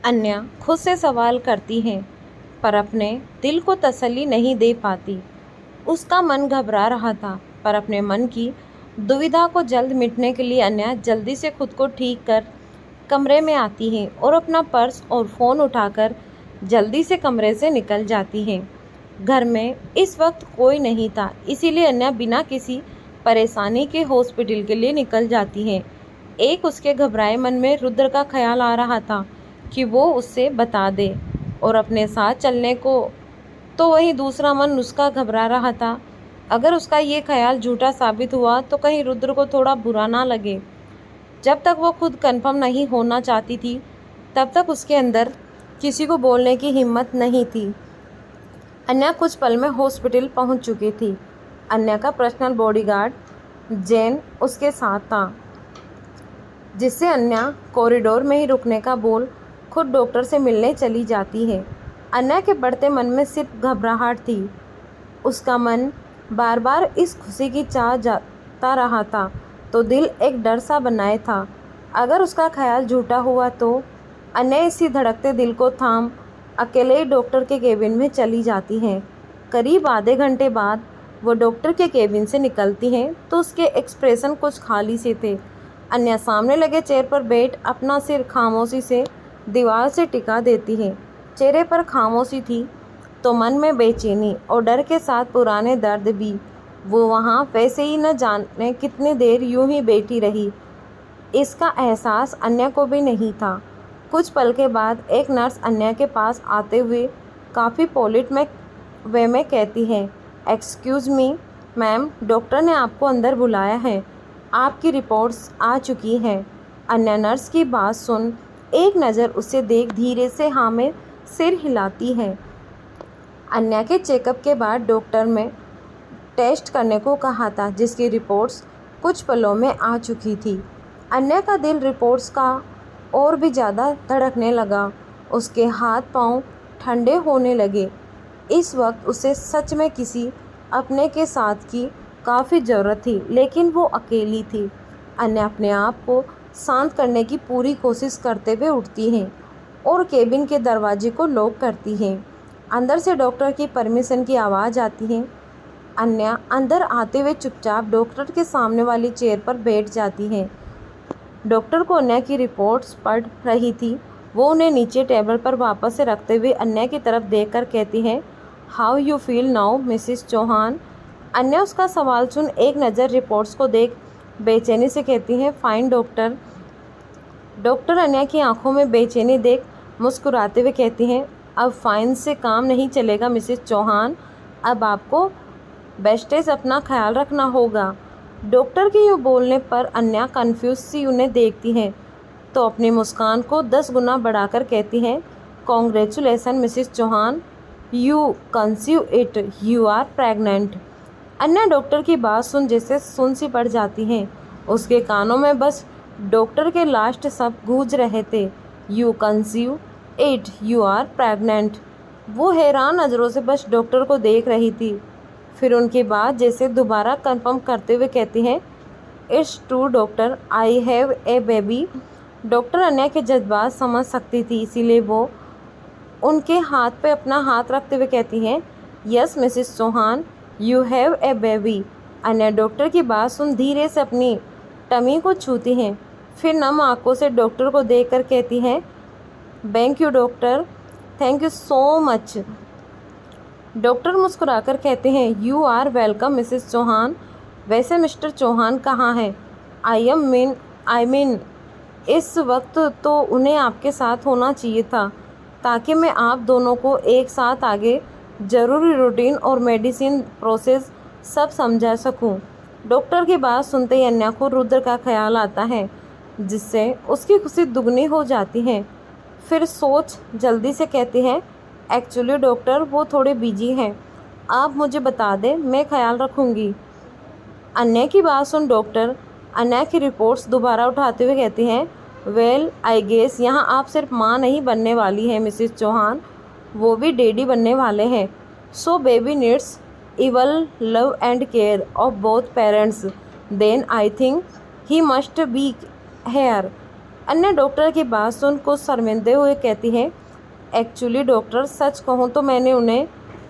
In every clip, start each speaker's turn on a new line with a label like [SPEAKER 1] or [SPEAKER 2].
[SPEAKER 1] अन्या खुद से सवाल करती है पर अपने दिल को तसल्ली नहीं दे पाती। उसका मन घबरा रहा था पर अपने मन की दुविधा को जल्द मिटने के लिए अन्या जल्दी से खुद को ठीक कर कमरे में आती है और अपना पर्स और फ़ोन उठाकर जल्दी से कमरे से निकल जाती है। घर में इस वक्त कोई नहीं था, इसीलिए अन्या बिना किसी परेशानी के हॉस्पिटल के लिए निकल जाती है। एक उसके घबराए मन में रुद्र का ख्याल आ रहा था कि वो उससे बता दे और अपने साथ चलने को, तो वहीं दूसरा मन उसका घबरा रहा था। अगर उसका ये ख्याल झूठा साबित हुआ तो कहीं रुद्र को थोड़ा बुरा ना लगे। जब तक वो खुद कंफर्म नहीं होना चाहती थी तब तक उसके अंदर किसी को बोलने की हिम्मत नहीं थी। अन्या कुछ पल में हॉस्पिटल पहुंच चुकी थी। अन्या का पर्सनल बॉडीगार्ड जैन उसके साथ था, जिससे अन्या कॉरिडोर में ही रुकने का बोल खुद डॉक्टर से मिलने चली जाती है। अन्या के बढ़ते मन में सिर्फ घबराहट थी। उसका मन बार बार इस खुशी की चाह जाता रहा था तो दिल एक डर सा बनाए था। अगर उसका ख्याल झूठा हुआ तो अन्या इसी धड़कते दिल को थाम अकेले ही डॉक्टर के केबिन में चली जाती हैं। करीब आधे घंटे बाद वो डॉक्टर के केबिन से निकलती हैं तो उसके एक्सप्रेशन कुछ खाली से थे। अन्या सामने लगे चेयर पर बैठ अपना सिर खामोशी से दीवार से टिका देती है। चेहरे पर खामोशी थी तो मन में बेचैनी और डर के साथ पुराने दर्द भी। वो वहाँ वैसे ही न जाने कितनी देर यूं ही बैठी रही। इसका एहसास अन्या को भी नहीं था। कुछ पल के बाद एक नर्स अन्या के पास आते हुए काफ़ी पोलाइट में वे में कहती है, एक्सक्यूज़ मी मैम, डॉक्टर ने आपको अंदर बुलाया है, आपकी रिपोर्ट्स आ चुकी हैं। अन्या नर्स की बात सुन एक नज़र उसे देख धीरे से हाँ में सिर हिलाती है। अन्या के चेकअप के बाद डॉक्टर में टेस्ट करने को कहा था, जिसकी रिपोर्ट्स कुछ पलों में आ चुकी थी। अन्या का दिल रिपोर्ट्स का और भी ज़्यादा धड़कने लगा। उसके हाथ पांव ठंडे होने लगे। इस वक्त उसे सच में किसी अपने के साथ की काफ़ी ज़रूरत थी, लेकिन वो अकेली थी। अन्या अपने आप को शांत करने की पूरी कोशिश करते हुए उठती हैं और केबिन के दरवाजे को लॉक करती हैं। अंदर से डॉक्टर की परमिशन की आवाज़ आती है। अन्या अंदर आते हुए चुपचाप डॉक्टर के सामने वाली चेयर पर बैठ जाती है। डॉक्टर को अन्या की रिपोर्ट्स पढ़ रही थी। वो उन्हें नीचे टेबल पर वापस से रखते हुए अन्या की तरफ देखकर कहती है, how you feel now missus Chauhan. Anya उसका सवाल सुन एक नज़र रिपोर्ट्स को देख बेचैनी से कहती है, फाइन डॉक्टर। डॉक्टर अन्या की आंखों में बेचैनी देख मुस्कुराते हुए कहती हैं, अब फाइन से काम नहीं चलेगा मिसिस चौहान, अब आपको बेस्टेज अपना ख्याल रखना होगा। डॉक्टर के यूँ बोलने पर अन्या कन्फ्यूज सी उन्हें देखती है तो अपनी मुस्कान को 10 गुना बढ़ाकर कहती हैं, congratulations Mrs Chauhan, you conceive it, you are pregnant. Anya doctor की बात सुन जैसे सुन सी पड़ जाती हैं। उसके कानों में बस डॉक्टर के लास्ट शब्द गूंज रहे थे, you conceive it, you are pregnant. वो हैरान नज़रों से बस डॉक्टर को देख रही थी। फिर उनकी बात जैसे दोबारा कंफर्म करते हुए कहती हैं, it's true doctor, I have a baby. Doctor Anya के जज्बात समझ सकती थी, इसीलिए वो उनके हाथ पे अपना हाथ रखते हुए कहती हैं, yes Mrs Chauhan, you have a baby. Anya doctor की बात सुन धीरे से अपनी टमी को छूती हैं, फिर नम आंखों से डॉक्टर को देखकर कहती हैं, thank you doctor, thank you so much. Doctor मुस्कुराकर कहते हैं, you are welcome Mrs Chauhan. वैसे मिस्टर चौहान कहाँ हैं? आई मीन इस वक्त तो उन्हें आपके साथ होना चाहिए था ताकि मैं आप दोनों को एक साथ आगे ज़रूरी रूटीन और मेडिसिन प्रोसेस सब समझा सकूं। डॉक्टर की बात सुनते ही अन्या को रुद्र का ख्याल आता है, जिससे उसकी खुशी दुगनी हो जाती है। फिर सोच जल्दी से कहती है, एक्चुअली डॉक्टर वो थोड़े बिजी हैं, आप मुझे बता दें, मैं ख्याल रखूँगी। अन्या की बात सुन डॉक्टर अन्या की रिपोर्ट्स दोबारा उठाते हुए कहती हैं, वेल आई गेस यहाँ आप सिर्फ माँ नहीं बनने वाली हैं मिसिस चौहान, वो भी डैडी बनने वाले हैं। So baby needs equal love and care of both parents, then I think he must be here. Anya doctor की बात सुन कुछ शर्मिंदे हुए कहती है, एक्चुअली डॉक्टर सच कहूँ तो मैंने उन्हें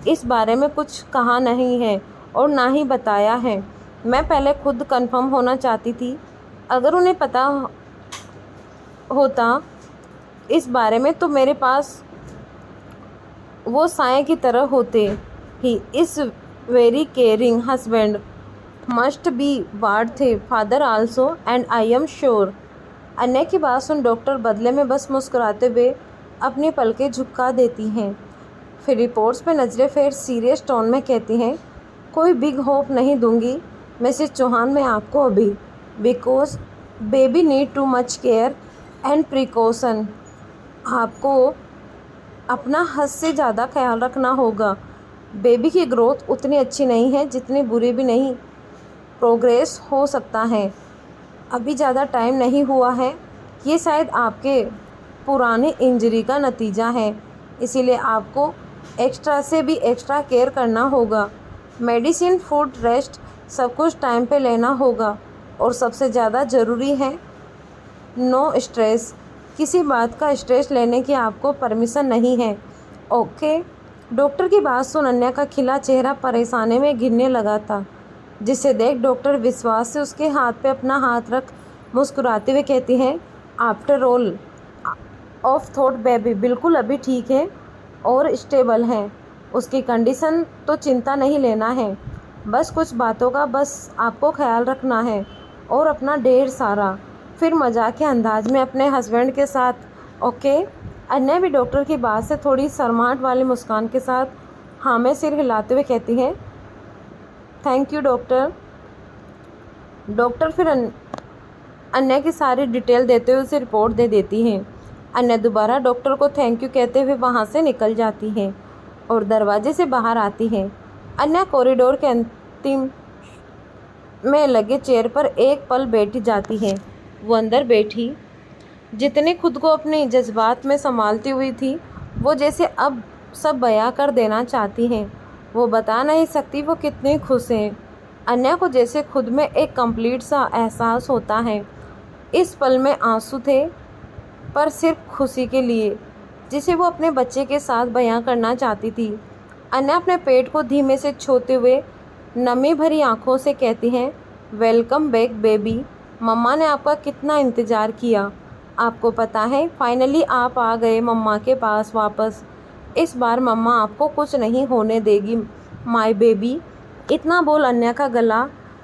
[SPEAKER 1] इस बारे में कुछ कहा नहीं है और ना ही बताया है। मैं पहले खुद कंफर्म होना चाहती थी। अगर उन्हें पता होता इस बारे में तो मेरे पास वो साए की तरह होते। He is very caring husband, must be ward the father also and I am sure. Anya की बात सुन डॉक्टर बदले में बस मुस्कुराते हुए अपनी पलकें झुका देती हैं। फिर रिपोर्ट्स पे नज़रें फेर सीरियस टोन में कहती हैं, कोई बिग होप नहीं दूंगी मिसेस चौहान मैं आपको अभी, because baby need too much care and precaution. आपको अपना हद से ज़्यादा ख्याल रखना होगा। बेबी की ग्रोथ उतनी अच्छी नहीं है जितनी बुरी भी नहीं। प्रोग्रेस हो सकता है, अभी ज़्यादा टाइम नहीं हुआ है। ये शायद आपके पुरानी इंजरी का नतीजा है, इसीलिए आपको एक्स्ट्रा से भी एक्स्ट्रा केयर करना होगा। मेडिसिन, फूड, रेस्ट सब कुछ टाइम पे लेना होगा और सबसे ज़्यादा ज़रूरी है नो स्ट्रेस। किसी बात का स्ट्रेस लेने की आपको परमिशन नहीं है, ओके। डॉक्टर की बात सुन अन्या का खिला चेहरा परेशानी में घिरने लगा था, जिसे देख डॉक्टर विश्वास से उसके हाथ पे अपना हाथ रख मुस्कुराते हुए कहती हैं, after all of thought baby बिल्कुल अभी ठीक है और स्टेबल है। उसकी कंडीशन तो चिंता नहीं लेना है, बस कुछ बातों का बस आपको ख्याल रखना है और अपना ढेर सारा। फिर मजाक के अंदाज में अपने हस्बैंड के साथ, ओके। अन्य भी डॉक्टर की बात से थोड़ी शर्माहट वाली मुस्कान के साथ हाँ में सिर हिलाते हुए कहती है, थैंक यू डॉक्टर। डॉक्टर फिर अन्य की सारी डिटेल देते हुए उसे रिपोर्ट दे देती हैं। अन्य दोबारा डॉक्टर को थैंक यू कहते हुए वहाँ से निकल जाती है और दरवाजे से बाहर आती है। अन्य कॉरिडोर के अंतिम में लगे चेयर पर एक पल बैठ जाती है। वो अंदर बैठी जितने खुद को अपने जज्बात में संभालती हुई थी, वो जैसे अब सब बयां कर देना चाहती हैं। वो बता नहीं सकती वो कितनी खुश हैं। अन्या को जैसे खुद में एक कंप्लीट सा एहसास होता है। इस पल में आंसू थे, पर सिर्फ खुशी के लिए, जिसे वो अपने बच्चे के साथ बयां करना चाहती थी। अन्या अपने पेट को धीमे से छूते हुए नमी भरी आंखों से कहती हैं, वेलकम बैक बेबी। मम्मा ने आपका कितना इंतज़ार किया। आपको पता है फाइनली आप आ गए मम्मा के पास वापस। इस बार मम्मा आपको कुछ नहीं होने देगी माय बेबी। इतना बोल अन्या का गला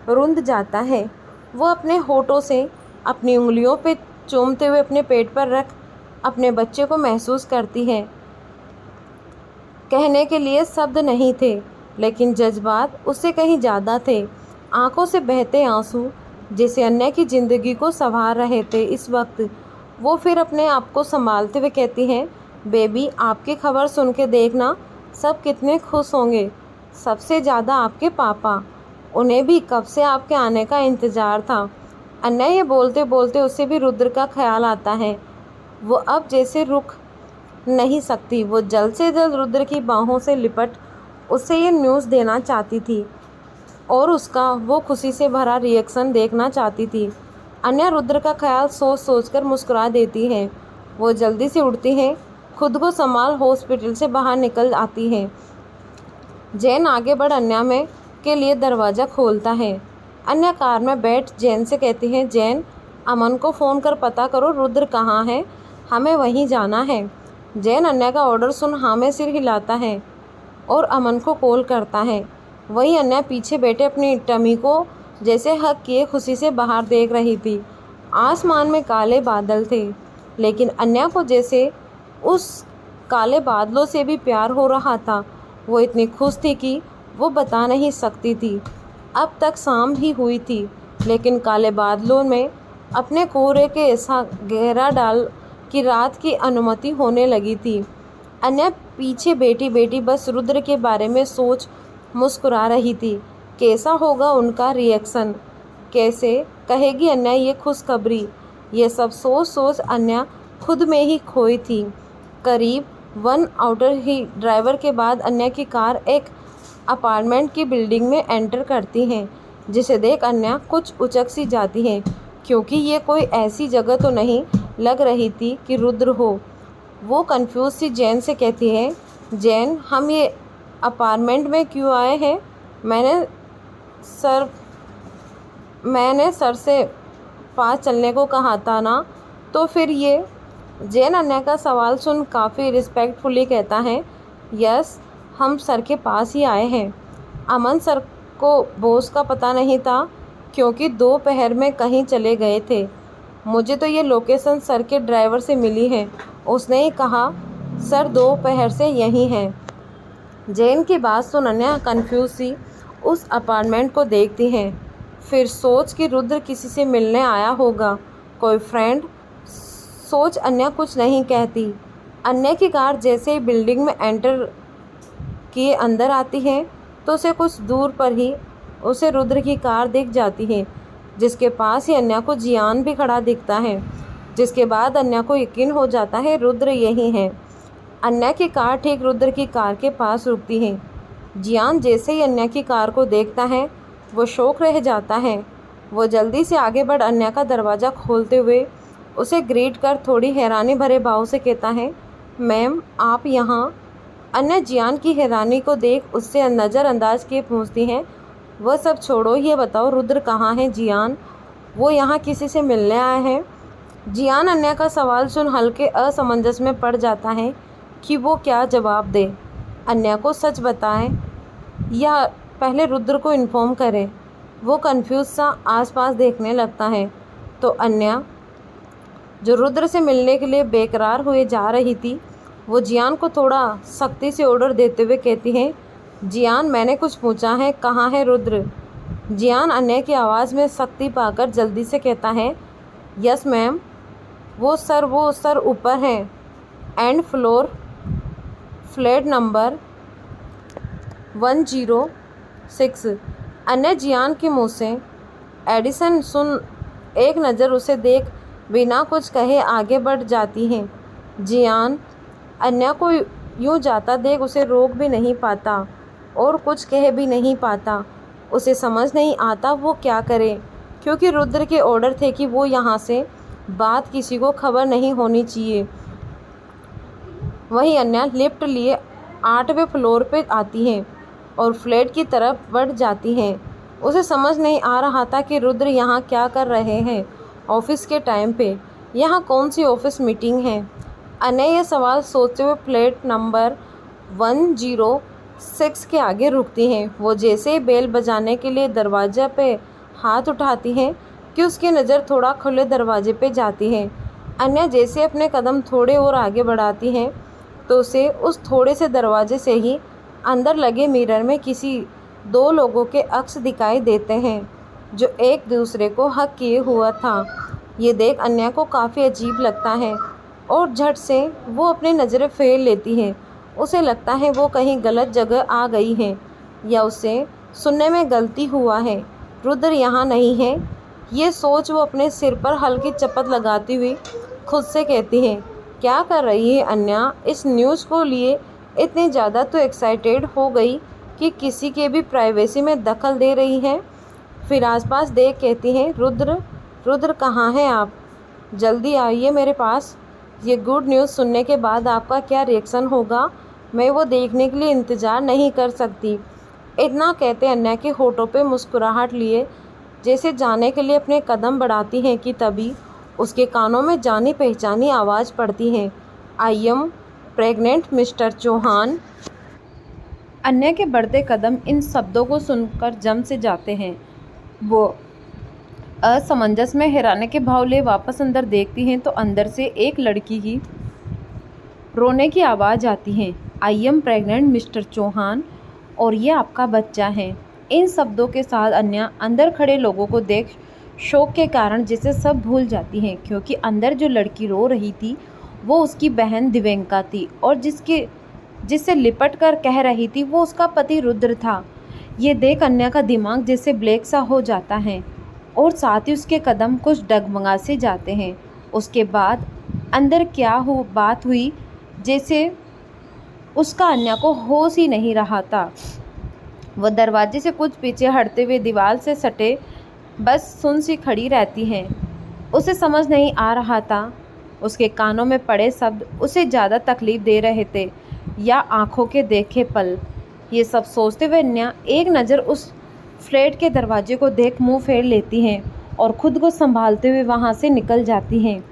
[SPEAKER 1] रुंध जाता है। वो अपने होठों से अपनी उंगलियों पे चूमते हुए अपने पेट पर रख अपने बच्चे को महसूस करती है। कहने के लिए शब्द नहीं थे, लेकिन जज्बात उससे कहीं ज़्यादा थे। आंखों से बहते आंसू जैसे अन्य की ज़िंदगी को संवार रहे थे। इस वक्त वो फिर अपने आप को संभालते हुए कहती हैं, बेबी आपकी खबर सुन के देखना सब कितने खुश होंगे, सबसे ज़्यादा आपके पापा। उन्हें भी कब से आपके आने का इंतज़ार था। अन्य ये बोलते बोलते उसे भी रुद्र का ख्याल आता है। वो अब जैसे रुक नहीं सकती। वो जल्द से जल्द रुद्र की बाहों से लिपट उसे ये न्यूज़ देना चाहती थी और उसका वो खुशी से भरा रिएक्शन देखना चाहती थी। अन्य रुद्र का ख्याल सोच सोच कर मुस्कुरा देती है। वो जल्दी से उठती हैं, खुद को संभाल हॉस्पिटल से बाहर निकल आती है। जैन आगे बढ़ अन्या में के लिए दरवाज़ा खोलता है। अन्या कार में बैठ जैन से कहती है, जैन अमन को फ़ोन कर पता करो रुद्र कहाँ है, हमें वहीं जाना है। जैन अन्या का ऑर्डर सुन हाँ में सिर हिलाता है और अमन को कॉल करता है। वही अन्या पीछे बैठे अपनी टमी को जैसे हक किए खुशी से बाहर देख रही थी। आसमान में काले बादल थे, लेकिन अन्या को जैसे उस काले बादलों से भी प्यार हो रहा था। वो इतनी खुश थी कि वो बता नहीं सकती थी। अब तक शाम ही हुई थी, लेकिन काले बादलों में अपने कोहरे के ऐसा गहरा डाल कि रात की अनुमति होने लगी थी। अन्या पीछे बैठी बैठी बस रुद्र के बारे में सोच मुस्कुरा रही थी। कैसा होगा उनका रिएक्शन, कैसे कहेगी अन्या ये खुशखबरी। ये सब सोच सोच अन्या खुद में ही खोई थी। करीब 1 आवर ही ड्राइवर के बाद अन्या की कार एक अपार्टमेंट की बिल्डिंग में एंटर करती हैं, जिसे देख अन्या कुछ उचक सी जाती है, क्योंकि ये कोई ऐसी जगह तो नहीं लग रही थी कि रुद्र हो। वो कंफ्यूज सी जैन से कहती है, जैन, हम ये अपार्टमेंट में क्यों आए हैं? मैंने सर मैंने सर से पास चलने को कहा था ना। तो फिर ये जैन अन्या का सवाल सुन काफ़ी रिस्पेक्टफुली कहता है, यस, हम सर के पास ही आए हैं। अमन सर को बॉस का पता नहीं था क्योंकि दोपहर में कहीं चले गए थे। मुझे तो ये लोकेशन सर के ड्राइवर से मिली है, उसने ही कहा सर दोपहर से यहीं हैं। जैन की बात सुन अन्या कंफ्यूज सी उस अपार्टमेंट को देखती है, फिर सोच कि रुद्र किसी से मिलने आया होगा, कोई फ्रेंड। सोच अन्या कुछ नहीं कहती। अन्या की कार जैसे ही बिल्डिंग में एंटर किए अंदर आती है तो उसे कुछ दूर पर ही उसे रुद्र की कार दिख जाती है, जिसके पास ही अन्या को जियान भी खड़ा दिखता है, जिसके बाद अन्या को यकीन हो जाता है रुद्र यही है। अन्या की कार ठीक रुद्र की कार के पास रुकती है। जियान जैसे ही अन्या की कार को देखता है वो शौक रह जाता है। वो जल्दी से आगे बढ़ अन्या का दरवाज़ा खोलते हुए उसे ग्रीट कर थोड़ी हैरानी भरे भाव से कहता है, मैम आप यहाँ? अन्या जियान की हैरानी को देख उससे नज़रअंदाज किए पूछती हैं, वह सब छोड़ो, ये बताओ रुद्र कहाँ है जियान? वो यहाँ किसी से मिलने आया है? जियान अन्या का सवाल सुन हल्के असमंजस में पड़ जाता है कि वो क्या जवाब दे। अन्या को सच बताएं या पहले रुद्र को इन्फॉर्म करें। वो कंफ्यूज सा आसपास देखने लगता है तो अन्या, जो रुद्र से मिलने के लिए बेकरार हुए जा रही थी, वो जियान को थोड़ा सख्ती से ऑर्डर देते हुए कहती है, जियान मैंने कुछ पूछा है, कहाँ है रुद्र? जियान अन्या की आवाज़ में सख्ती पाकर जल्दी से कहता है, यस मैम, वो सर ऊपर है, एंड फ्लोर, फ्लैट नंबर 106। अन्य जियान के मुंह से एडिसन सुन एक नज़र उसे देख बिना कुछ कहे आगे बढ़ जाती हैं। जियान अन्या को यूं जाता देख उसे रोक भी नहीं पाता और कुछ कह भी नहीं पाता। उसे समझ नहीं आता वो क्या करे, क्योंकि रुद्र के ऑर्डर थे कि वो यहाँ से बात किसी को खबर नहीं होनी चाहिए। वहीं अन्या लिफ्ट लिए 8वें फ्लोर पे आती हैं और फ्लैट की तरफ बढ़ जाती हैं। उसे समझ नहीं आ रहा था कि रुद्र यहाँ क्या कर रहे हैं ऑफिस के टाइम पे। यहाँ कौन सी ऑफिस मीटिंग है? अन्या ये सवाल सोचते हुए फ्लैट नंबर 106 के आगे रुकती हैं। वो जैसे ही बेल बजाने के लिए दरवाजे पे हाथ उठाती हैं कि उसकी नज़र थोड़ा खुले दरवाजे पे जाती है। अन्या जैसे अपने कदम थोड़े और आगे बढ़ाती हैं तो उसे उस थोड़े से दरवाजे से ही अंदर लगे मिरर में किसी 2 लोगों के अक्स दिखाई देते हैं जो एक दूसरे को हक किए हुआ था। ये देख अन्या को काफ़ी अजीब लगता है और झट से वो अपनी नज़रें फेर लेती है। उसे लगता है वो कहीं गलत जगह आ गई है या उसे सुनने में गलती हुआ है। रुद्र यहाँ नहीं है, ये सोच वो अपने सिर पर हल्की चपत लगाती हुई खुद से कहती है। क्या कर रही है अन्या? इस न्यूज़ को लिए इतनी ज़्यादा तो एक्साइटेड हो गई कि किसी के भी प्राइवेसी में दखल दे रही है। फिर आसपास देख कहती हैं, रुद्र कहाँ हैं आप? जल्दी आइए मेरे पास। ये गुड न्यूज़ सुनने के बाद आपका क्या रिएक्शन होगा, मैं वो देखने के लिए इंतज़ार नहीं कर सकती। इतना कहते अन्या के होठों पे मुस्कुराहट लिए जैसे जाने के लिए अपने कदम बढ़ाती हैं कि तभी उसके कानों में जानी पहचानी आवाज़ पड़ती है, I am pregnant mister Chauhan. Anya के बढ़ते कदम इन शब्दों को सुनकर जम से जाते हैं। वो असमंजस में हैरानी के भाव ले वापस अंदर देखती हैं तो अंदर से एक लड़की की रोने की आवाज़ आती है, I am pregnant mister Chauhan, और ये आपका बच्चा है। इन शब्दों के साथ अन्या अंदर खड़े लोगों को देख शौक के कारण जिसे सब भूल जाती हैं, क्योंकि अंदर जो लड़की रो रही थी वो उसकी बहन दिव्यंका थी और जिससे लिपट कर कह रही थी वो उसका पति रुद्र था। ये देख अन्या का दिमाग जैसे ब्लैक सा हो जाता है और साथ ही उसके कदम कुछ डगमगा से जाते हैं। उसके बाद अंदर क्या बात हुई जैसे उसका अन्या को होश ही नहीं रहा था। वह दरवाजे से कुछ पीछे हटते हुए दीवार से सटे बस सुन सी खड़ी रहती हैं। उसे समझ नहीं आ रहा था उसके कानों में पड़े शब्द उसे ज़्यादा तकलीफ दे रहे थे या आंखों के देखे पल। ये सब सोचते हुए अन्या एक नज़र उस फ्लैट के दरवाजे को देख मुंह फेर लेती हैं और खुद को संभालते हुए वहाँ से निकल जाती हैं।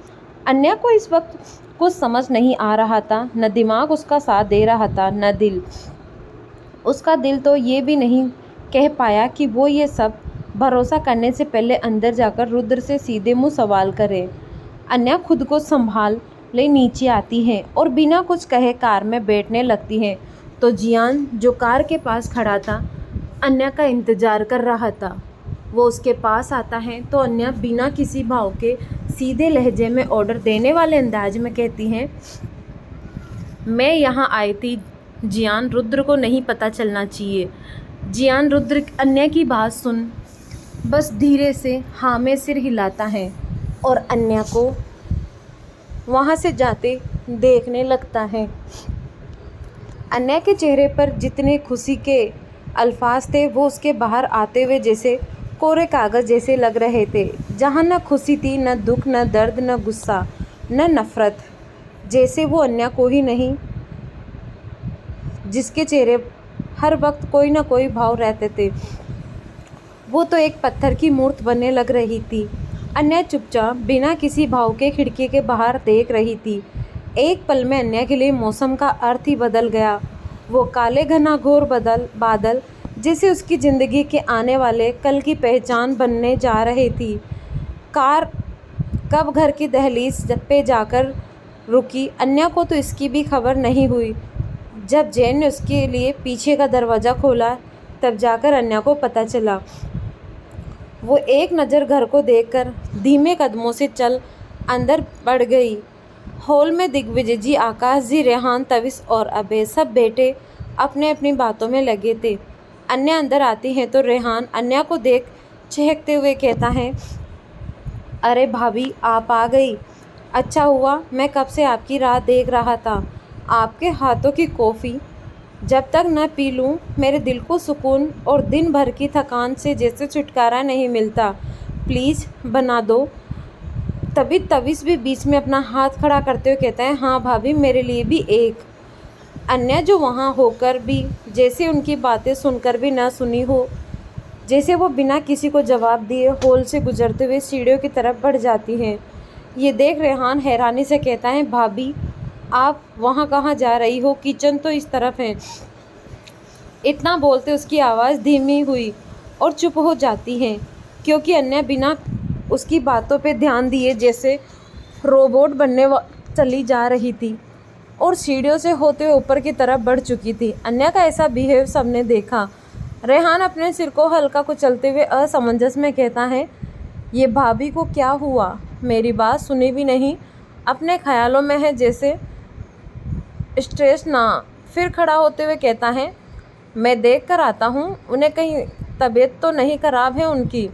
[SPEAKER 1] अन्या को इस वक्त कुछ समझ नहीं आ रहा था, न दिमाग उसका साथ दे रहा था, न दिल। उसका दिल तो ये भी नहीं कह पाया कि वो ये सब भरोसा करने से पहले अंदर जाकर रुद्र से सीधे मुंह सवाल करे। अन्या खुद को संभाल ले नीचे आती है और बिना कुछ कहे कार में बैठने लगती है तो जियान जो कार के पास खड़ा था अन्या का इंतज़ार कर रहा था, वो उसके पास आता है तो अन्या बिना किसी भाव के सीधे लहजे में ऑर्डर देने वाले अंदाज में कहती है, मैं यहाँ आई थी जियान, रुद्र को नहीं पता चलना चाहिए। जियान रुद्र अन्या की बात सुन बस धीरे से हाँ में सिर हिलाता है और अन्या को वहाँ से जाते देखने लगता है। अन्या के चेहरे पर जितने खुशी के अल्फाज थे वो उसके बाहर आते हुए जैसे कोरे कागज़ जैसे लग रहे थे, जहाँ न खुशी थी, न दुख, न दर्द, न गुस्सा, न नफ़रत। जैसे वो अन्या को ही नहीं जिसके चेहरे हर वक्त कोई ना कोई भाव रहते थे, वो तो एक पत्थर की मूर्त बनने लग रही थी। अन्या चुपचाप बिना किसी भाव के खिड़की के बाहर देख रही थी। एक पल में अन्या के लिए मौसम का अर्थ ही बदल गया। वो काले घनाघोर बादल जैसे उसकी ज़िंदगी के आने वाले कल की पहचान बनने जा रही थी। कार कब घर की दहलीज पे जाकर रुकी, अन्या को तो इसकी भी खबर नहीं हुई। जब जैन ने उसके लिए पीछे का दरवाज़ा खोला तब जाकर अन्या को पता चला। वो एक नज़र घर को देखकर धीमे कदमों से चल अंदर बढ़ गई। हॉल में दिग्विजय जी, आकाश जी, रेहान, तविश और अभय सब बेटे अपने अपनी बातों में लगे थे। अन्या अंदर आती है तो रेहान अन्या को देख चहकते हुए कहता है, अरे भाभी आप आ गई, अच्छा हुआ, मैं कब से आपकी राह देख रहा था। आपके हाथों की कॉफ़ी जब तक न पी लूँ मेरे दिल को सुकून और दिन भर की थकान से जैसे छुटकारा नहीं मिलता, प्लीज़ बना दो। तभी तविश भी बीच में अपना हाथ खड़ा करते हुए कहता है, हाँ भाभी मेरे लिए भी एक। अन्या जो वहाँ होकर भी जैसे उनकी बातें सुनकर भी ना सुनी हो, जैसे वो बिना किसी को जवाब दिए हॉल से गुजरते हुए सीढ़ियों की तरफ बढ़ जाती हैं। ये देख रेहान हैरानी से कहता है, भाभी आप वहाँ कहाँ जा रही हो, किचन तो इस तरफ है। इतना बोलते उसकी आवाज़ धीमी हुई और चुप हो जाती है क्योंकि अन्या बिना उसकी बातों पे ध्यान दिए जैसे रोबोट बनने चली जा रही थी और सीढ़ियों से होते हुए ऊपर की तरफ बढ़ चुकी थी। अन्या का ऐसा बिहेव सबने देखा। रेहान अपने सिर को हल्का कुचलते हुए असमंजस में कहता है, ये भाभी को क्या हुआ, मेरी बात सुनी भी नहीं, अपने ख्यालों में है जैसे। स्ट्रेस ना। फिर खड़ा होते हुए कहता है, मैं देख कर आता हूँ, उन्हें कहीं तबीयत तो नहीं खराब है उनकी।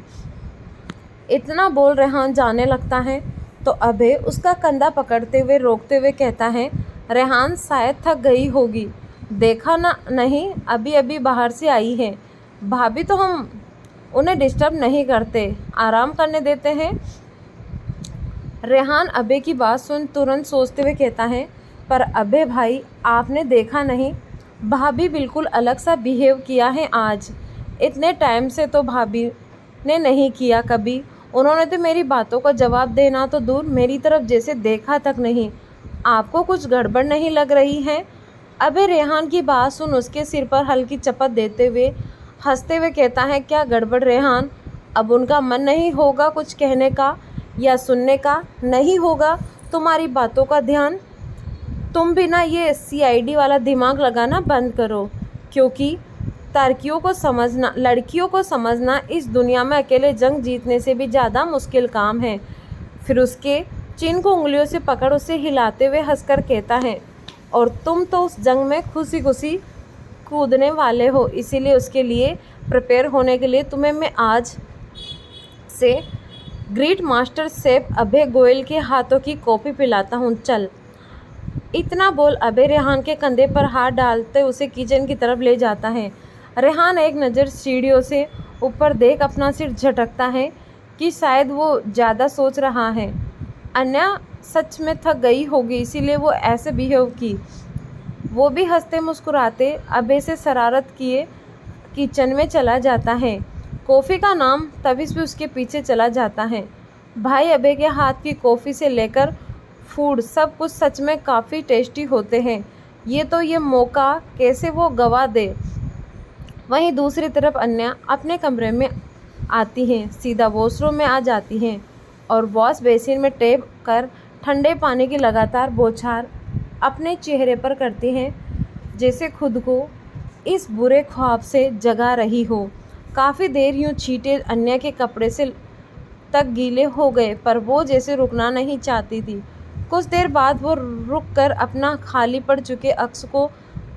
[SPEAKER 1] इतना बोल रेहान जाने लगता है तो अभय उसका कंधा पकड़ते हुए रोकते हुए कहता है, रेहान शायद थक गई होगी, देखा ना नहीं अभी अभी बाहर से आई है। भाभी तो हम उन्हें डिस्टर्ब नहीं करते, आराम करने देते हैं। रेहान अभय की बात सुन तुरंत सोचते हुए कहता है, पर अभय भाई आपने देखा नहीं, भाभी बिल्कुल अलग सा बिहेव किया है आज। इतने टाइम से तो भाभी ने नहीं किया कभी। उन्होंने तो मेरी बातों का जवाब देना तो दूर, मेरी तरफ जैसे देखा तक नहीं। आपको कुछ गड़बड़ नहीं लग रही है? अबे रेहान की बात सुन उसके सिर पर हल्की चपत देते हुए हंसते हुए कहता है, क्या गड़बड़ रेहान? अब उनका मन नहीं होगा कुछ कहने का या सुनने का? नहीं होगा तुम्हारी बातों का ध्यान? तुम भी ना ये CID वाला दिमाग लगाना बंद करो, क्योंकि लड़कियों को समझना इस दुनिया में अकेले जंग जीतने से भी ज़्यादा मुश्किल काम है। फिर उसके चिन को उंगलियों से पकड़ उसे हिलाते हुए हंसकर कहता है, और तुम तो उस जंग में खुशी खुशी कूदने वाले हो, इसीलिए उसके लिए प्रिपेयर होने के लिए तुम्हें मैं आज से ग्रेट मास्टर शेफ अभय गोयल के हाथों की कॉफ़ी पिलाता हूँ, चल। इतना बोल अभय रेहान के कंधे पर हाथ डालते उसे किचन की तरफ ले जाता है। रेहान एक नज़र सीढ़ियों से ऊपर देख अपना सिर झटकता है कि शायद वो ज़्यादा सोच रहा है। अन्या सच में थक गई होगी, इसीलिए वो ऐसे बिहेव की। वो भी हंसते मुस्कुराते अभय से शरारत किए किचन में चला जाता है। कॉफ़ी का नाम तभी भी उसके पीछे चला जाता है। भाई अभय के हाथ की कॉफ़ी से लेकर फूड सब कुछ सच में काफ़ी टेस्टी होते हैं। ये मौका कैसे वो गवा दे। वहीं दूसरी तरफ अन्या अपने कमरे में आती हैं, सीधा वॉशरूम में आ जाती हैं और वॉश बेसिन में टेप कर ठंडे पानी की लगातार बौछार अपने चेहरे पर करती हैं, जैसे खुद को इस बुरे ख्वाब से जगा रही हो। काफ़ी देर यूँ छींटे अन्या के कपड़े से तक गीले हो गए, पर वो जैसे रुकना नहीं चाहती थी। कुछ देर बाद वो रुक कर अपना खाली पड़ चुके अक्स को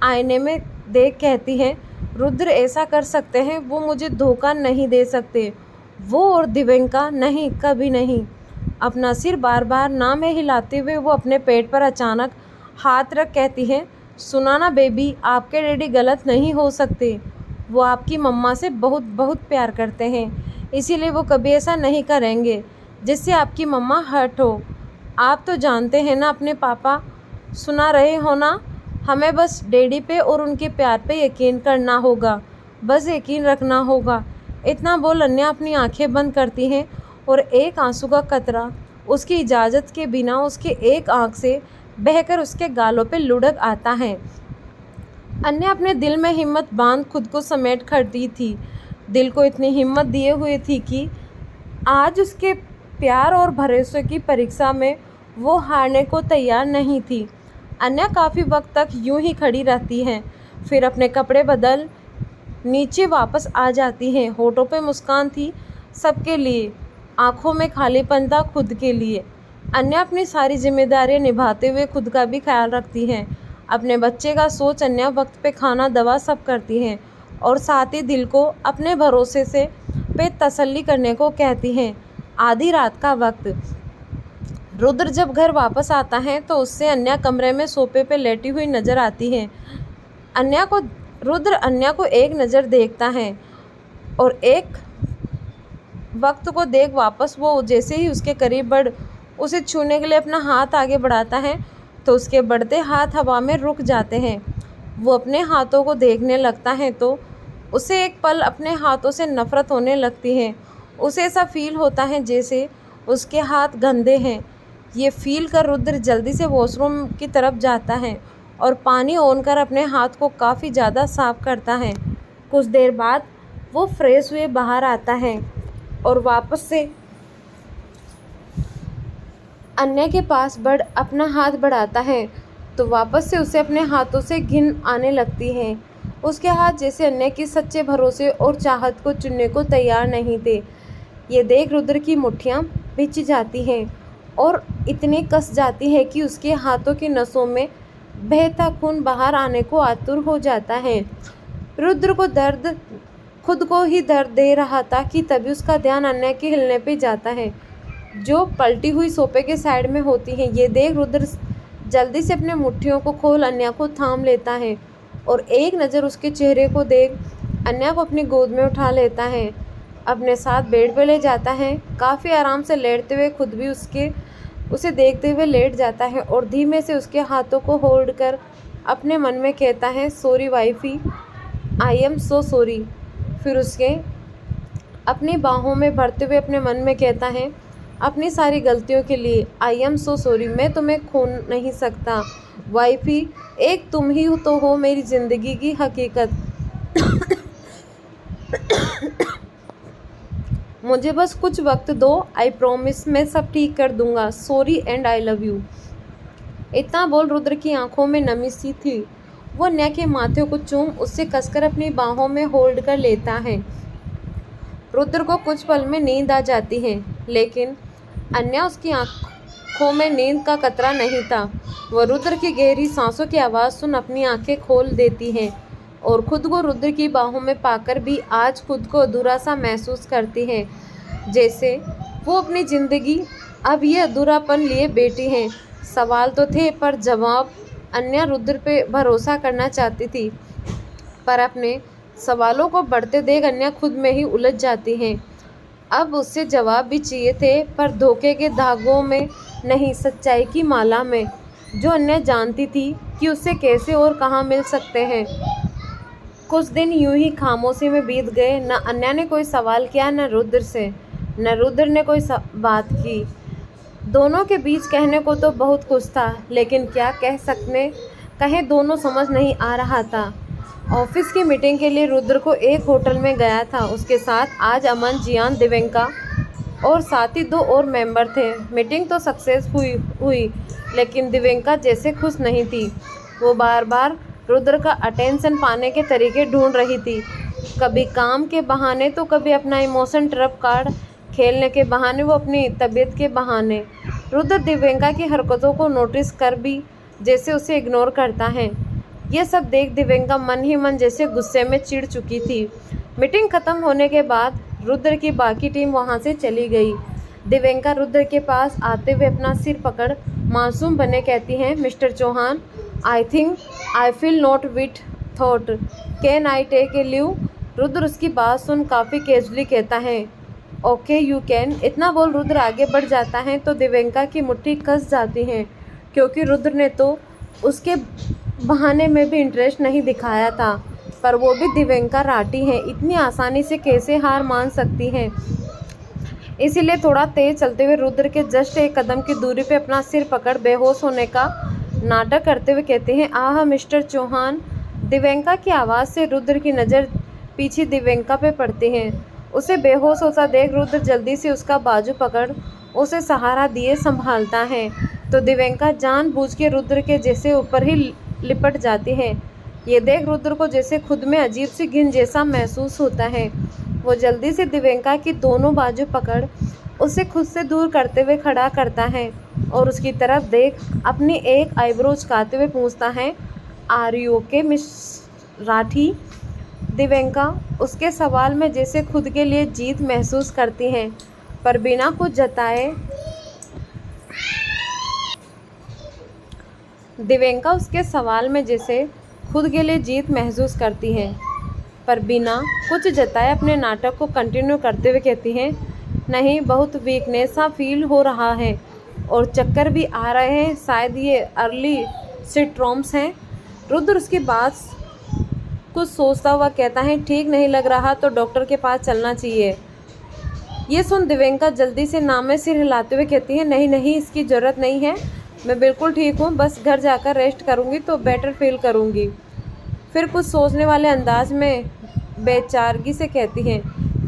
[SPEAKER 1] आईने में देख कहती है, रुद्र ऐसा कर सकते हैं, वो मुझे धोखा नहीं दे सकते। वो और दिव्यंका नहीं, कभी नहीं। अपना सिर बार बार ना में हिलाते हुए वो अपने पेट पर अचानक हाथ रख कहती है, सुना ना बेबी, आपके डैडी गलत नहीं हो सकते। वो आपकी मम्मा से बहुत बहुत प्यार करते हैं, इसीलिए वो कभी ऐसा नहीं करेंगे जिससे आपकी मम्मा हर्ट हो। आप तो जानते हैं ना अपने पापा, सुना रहे हो ना, हमें बस डैडी पे और उनके प्यार पे यकीन करना होगा, बस यकीन रखना होगा। इतना बोल अन्या अपनी आंखें बंद करती हैं और एक आंसू का कतरा उसकी इजाज़त के बिना उसके एक आंख से बहकर उसके गालों पे लुढ़क आता है। अन्या अपने दिल में हिम्मत बांध खुद को समेट खड़ी थी। दिल को इतनी हिम्मत दिए हुए थी कि आज उसके प्यार और भरोसे की परीक्षा में वो हारने को तैयार नहीं थी। अन्या काफ़ी वक्त तक यूं ही खड़ी रहती हैं, फिर अपने कपड़े बदल नीचे वापस आ जाती हैं। होठों पे मुस्कान थी सबके लिए, आंखों में खालीपन था खुद के लिए। अन्या अपनी सारी जिम्मेदारियां निभाते हुए खुद का भी ख्याल रखती हैं। अपने बच्चे का सोच अन्या वक्त पे खाना दवा सब करती हैं और साथ ही दिल को अपने भरोसे से पे तसल्ली करने को कहती हैं। आधी रात का वक्त रुद्र जब घर वापस आता है तो उससे अन्या कमरे में सोफे पे लेटी हुई नज़र आती है। रुद्र अन्या को एक नज़र देखता है और एक वक्त को देख वापस वो जैसे ही उसके करीब बढ़ उसे छूने के लिए अपना हाथ आगे बढ़ाता है तो उसके बढ़ते हाथ हवा में रुक जाते हैं। वो अपने हाथों को देखने लगता है तो उसे एक पल अपने हाथों से नफ़रत होने लगती है। उसे ऐसा फील होता है जैसे उसके हाथ गंदे हैं। ये फील कर रुद्र जल्दी से वॉशरूम की तरफ जाता है और पानी ऑन कर अपने हाथ को काफ़ी ज़्यादा साफ करता है। कुछ देर बाद वो फ्रेश हुए बाहर आता है और वापस से अन्य के पास अपना हाथ बढ़ाता है तो वापस से उसे अपने हाथों से घिन आने लगती है। उसके हाथ जैसे अन्य की सच्चे भरोसे और चाहत को चुनने को तैयार नहीं थे। ये देख रुद्र की मुट्ठियाँ भिंच जाती हैं और इतनी कस जाती है कि उसके हाथों की नसों में बहता खून बाहर आने को आतुर हो जाता है। रुद्र को दर्द खुद को ही दर्द दे रहा था कि तभी उसका ध्यान अन्य के हिलने पे जाता है जो पलटी हुई सोफे के साइड में होती है। ये देख रुद्र जल्दी से अपने मुट्ठियों को खोल अन्या को थाम लेता है और एक नज़र उसके चेहरे को देख अन्या को अपनी गोद में उठा लेता है, अपने साथ बेड पे ले जाता है। काफ़ी आराम से लेटते हुए खुद भी उसे देखते हुए लेट जाता है और धीमे से उसके हाथों को होल्ड कर अपने मन में कहता है, sorry wifey, I am so sorry. फिर उसके अपनी बाहों में भरते हुए अपने मन में कहता है, अपनी सारी गलतियों के लिए आई एम सो सॉरी, मैं तुम्हें खो नहीं सकता वाइफी, एक तुम ही तो हो मेरी ज़िंदगी की हकीकत। मुझे बस कुछ वक्त दो, आई प्रॉमिस मैं सब ठीक कर दूंगा, sorry and I love you. इतना बोल रुद्र की आंखों में नमी सी थी। वो अन्या के माथे को चूम उससे कसकर अपनी बाहों में होल्ड कर लेता है। रुद्र को कुछ पल में नींद आ जाती है, लेकिन अन्या उसकी आंखों में नींद का कतरा नहीं था। वह रुद्र की गहरी सांसों की आवाज़ सुन अपनी आंखें खोल देती है और खुद को रुद्र की बाहों में पाकर भी आज खुद को अधूरा सा महसूस करती है, जैसे वो अपनी ज़िंदगी अब ये अधूरापन लिए बैठी हैं। सवाल तो थे पर जवाब अन्या रुद्र पे भरोसा करना चाहती थी, पर अपने सवालों को बढ़ते देख अन्या खुद में ही उलझ जाती हैं। अब उससे जवाब भी चाहिए थे पर धोखे के धागों में नहीं सच्चाई की माला में, जो अन्या जानती थी कि उससे कैसे और कहाँ मिल सकते हैं। कुछ दिन यूं ही खामोशी में बीत गए। न अन्या ने कोई सवाल किया, न रुद्र से, न रुद्र ने कोई बात की। दोनों के बीच कहने को तो बहुत कुछ था, लेकिन क्या कहे दोनों समझ नहीं आ रहा था। ऑफिस की मीटिंग के लिए रुद्र को एक होटल में गया था। उसके साथ आज अमन, जियान, दिव्यंका और साथ ही 2 और मेंबर थे। मीटिंग तो सक्सेस हुई, लेकिन दिव्यंका जैसे खुश नहीं थी। वो बार बार रुद्र का अटेंशन पाने के तरीके ढूंढ रही थी, कभी काम के बहाने तो कभी अपना इमोशन ट्रप कार्ड खेलने के बहाने, वो अपनी तबीयत के बहाने। रुद्र दिव्यंका की हरकतों को नोटिस कर भी जैसे उसे इग्नोर करता है। ये सब देख दिव्यंका मन ही मन जैसे गुस्से में चिढ़ चुकी थी। मीटिंग खत्म होने के बाद रुद्र की बाकी टीम वहाँ से चली गई। दिव्यंका रुद्र के पास आते हुए अपना सिर पकड़ मासूम बने कहती हैं, Mr Chauhan, I feel not with thought, can I take a leave. Rudra उसकी बात सुन काफ़ी कैजुअली कहता है, ओके यू कैन। इतना बोल रुद्र आगे बढ़ जाता है तो दिव्यंका की मुट्ठी कस जाती है, क्योंकि रुद्र ने तो उसके बहाने में भी इंटरेस्ट नहीं दिखाया था। पर वो भी दिव्यंका राठी है, इतनी आसानी से कैसे हार मान सकती हैं। इसीलिए थोड़ा तेज चलते हुए रुद्र के जस्ट एक कदम की दूरी पे अपना सिर पकड़ बेहोश होने का नाटक करते हुए कहते हैं, आह मिस्टर चौहान। दिव्यंका की आवाज़ से रुद्र की नज़र पीछे दिव्यंका पे पड़ती है। उसे बेहोश होता देख रुद्र जल्दी से उसका बाजू पकड़ उसे सहारा दिए संभालता है, तो दिव्यंका जानबूझ के रुद्र के जैसे ऊपर ही लिपट जाती है। ये देख रुद्र को जैसे खुद में अजीब सी घिन जैसा महसूस होता है। वो जल्दी से दिव्यंका की दोनों बाजू पकड़ उसे खुद से दूर करते हुए खड़ा करता है और उसकी तरफ देख अपनी एक आईब्रो उचकाते हुए पूछता है, are you okay Miss Rathi. Divyanka उसके सवाल में जैसे खुद के लिए जीत महसूस करती हैं, पर बिना कुछ जताए दिव्यंका उसके सवाल में जैसे खुद के लिए जीत महसूस करती है, पर बिना कुछ जताए अपने नाटक को कंटिन्यू करते हुए कहती हैं, नहीं बहुत वीकनेस सा फील हो रहा है और चक्कर भी आ रहे हैं, शायद ये अर्ली सिट्रोम्स हैं। रुद्र उसकी बात कुछ सोचता हुआ कहता है, ठीक नहीं लग रहा तो डॉक्टर के पास चलना चाहिए। ये सुन दिव्यंका जल्दी से नाम में सिर हिलाते हुए कहती है, नहीं नहीं इसकी ज़रूरत नहीं है, मैं बिल्कुल ठीक हूँ, बस घर जाकर रेस्ट करूँगी तो बेटर फील करूँगी। फिर कुछ सोचने वाले अंदाज में बेचारगी से कहती हैं,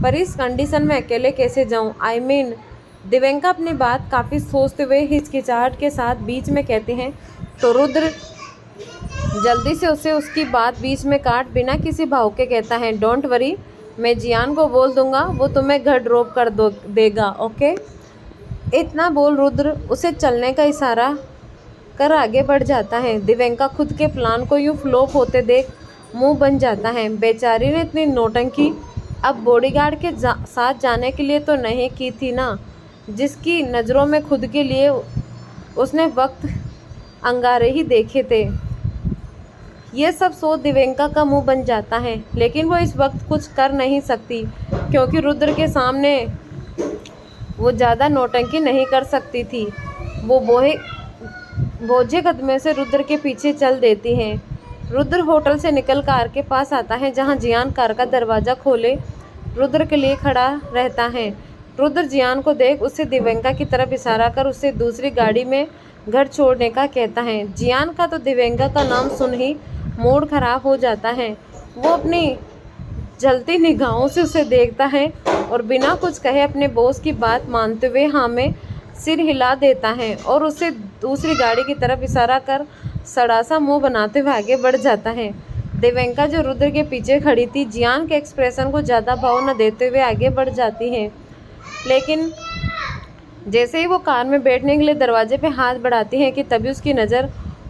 [SPEAKER 1] पर इस कंडीशन में अकेले कैसे जाऊँ, आई मीन। दिव्यंका अपनी बात काफ़ी सोचते हुए हिचकिचाहट के साथ बीच में कहते हैं, तो रुद्र जल्दी से उसे उसकी बात बीच में काट बिना किसी भाव के कहता है, डोंट वरी, मैं जियान को बोल दूंगा, वो तुम्हें घर ड्रॉप कर देगा, ओके। इतना बोल रुद्र उसे चलने का इशारा कर आगे बढ़ जाता है। दिव्यंका खुद के प्लान को यूँ फ्लॉप होते देख मुंह बन जाता है। बेचारी ने इतनी नौटंकी अब बॉडीगार्ड के साथ जाने के लिए तो नहीं की थी ना, जिसकी नज़रों में खुद के लिए उसने वक्त अंगारे ही देखे थे। ये सब सोच दिव्यंका का मुंह बन जाता है, लेकिन वो इस वक्त कुछ कर नहीं सकती, क्योंकि रुद्र के सामने वो ज़्यादा नौटंकी नहीं कर सकती थी। वो बोझे कदमे से रुद्र के पीछे चल देती हैं। रुद्र होटल से निकल कार के पास आता है, जहां जियान कार का दरवाज़ा खोले रुद्र के लिए खड़ा रहता है। रुद्र जियान को देख उसे दिव्यंका की तरफ इशारा कर उसे दूसरी गाड़ी में घर छोड़ने का कहता है। जियान का तो दिव्यंका का नाम सुन ही मूड खराब हो जाता है। वो अपनी जलती निगाहों से उसे देखता है और बिना कुछ कहे अपने बॉस की बात मानते हुए हाँ में सिर हिला देता है और उसे दूसरी गाड़ी की तरफ इशारा कर सड़ासा मुंह बनाते हुए आगे बढ़ जाता है। दिव्यंका जो रुद्र के पीछे खड़ी थी, जियान के एक्सप्रेशन को ज़्यादा भाव न देते हुए आगे बढ़ जाती है, लेकिन जैसे ही वो कार में बैठने के लिए दरवाजे पे हाथ बढ़ाती है कि तभी उसकी नज़र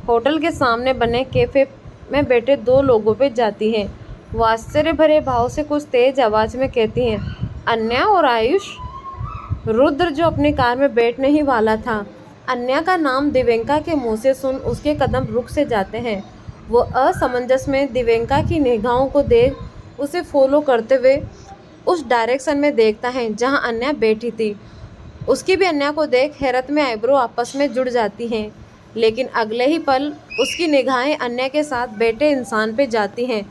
[SPEAKER 1] होटल के सामने बने कैफ़े में बैठे 2 लोगों पे जाती है। वो आश्चर्य भरे भाव से कुछ तेज आवाज़ में कहती हैं, अन्या और आयुष। रुद्र जो अपनी कार में बैठने ही वाला था, अन्या का नाम दिव्यंका के मुंह से सुन उसके कदम रुक से जाते हैं। वो असमंजस में दिव्यंका की निगाहों को देख उसे फॉलो करते हुए उस डायरेक्शन में देखता है जहां अन्या बैठी थी। उसकी भी अन्या को देख हैरत में आईब्रो आपस में जुड़ जाती हैं, लेकिन अगले ही पल उसकी निगाहें अन्या के साथ बैठे इंसान पे जाती हैं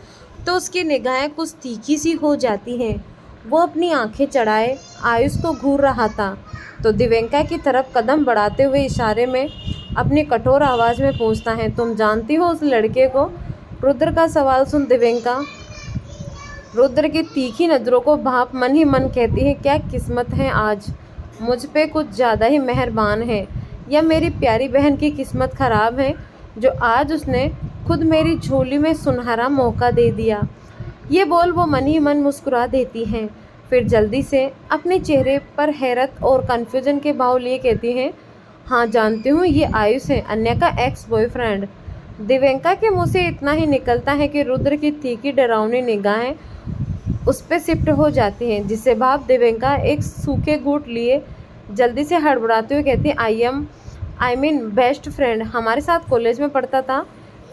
[SPEAKER 1] तो उसकी निगाहें कुछ तीखी सी हो जाती हैं। वो अपनी आंखें चढ़ाए आयुष को घूर रहा था तो दिव्यंका की तरफ कदम बढ़ाते हुए इशारे में अपनी कठोर आवाज़ में पूछता है, तुम जानती हो उस लड़के को? रुद्र का सवाल सुन दिव्यंका रुद्र की तीखी नज़रों को भाप मन ही मन कहती है, क्या किस्मत है आज मुझ पे कुछ ज़्यादा ही मेहरबान है, या मेरी प्यारी बहन की किस्मत ख़राब है जो आज उसने खुद मेरी झोली में सुनहरा मौका दे दिया। ये बोल वो मन ही मन मुस्कुरा देती हैं, फिर जल्दी से अपने चेहरे पर हैरत और कन्फ्यूजन के भाव लिए कहती हैं, हाँ जानती हूँ, ये आयुष है, अन्या का एक्स बॉयफ्रेंड। दिव्यंका के मुंह से इतना ही निकलता है कि रुद्र की तीखी डरावनी निगाहें उस पर शिफ्ट हो जाती हैं, जिससे भाव दिव्यंका एक सूखे घूंट लिए जल्दी से हड़बड़ाते हुए कहती है, आई मीन बेस्ट फ्रेंड, हमारे साथ कॉलेज में पढ़ता था।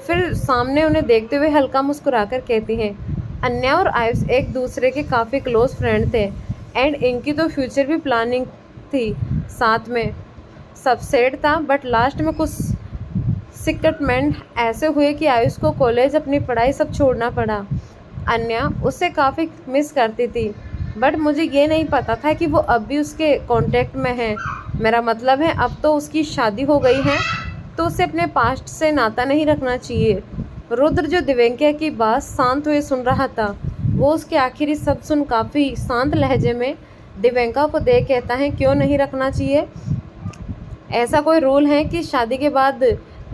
[SPEAKER 1] फिर सामने उन्हें देखते हुए हल्का मुस्कुराकर कहती हैं, अन्या और आयुष एक दूसरे के काफ़ी क्लोज फ्रेंड थे एंड इनकी तो फ्यूचर भी प्लानिंग थी साथ में। सब सेट था बट लास्ट में कुछ सिकटमेंट ऐसे हुए कि आयुष को कॉलेज अपनी पढ़ाई सब छोड़ना पड़ा। अन्या उससे काफ़ी मिस करती थी बट मुझे ये नहीं पता था कि वो अब भी उसके कांटेक्ट में है। मेरा मतलब है अब तो उसकी शादी हो गई है तो उसे अपने पास्ट से नाता नहीं रखना चाहिए। रुद्र जो दिव्यंका की बात शांत हुए सुन रहा था, वो उसके आखिरी शब्द सुन काफ़ी शांत लहजे में दिव्यंका को देख कहता है, क्यों नहीं रखना चाहिए? ऐसा कोई रूल है कि शादी के बाद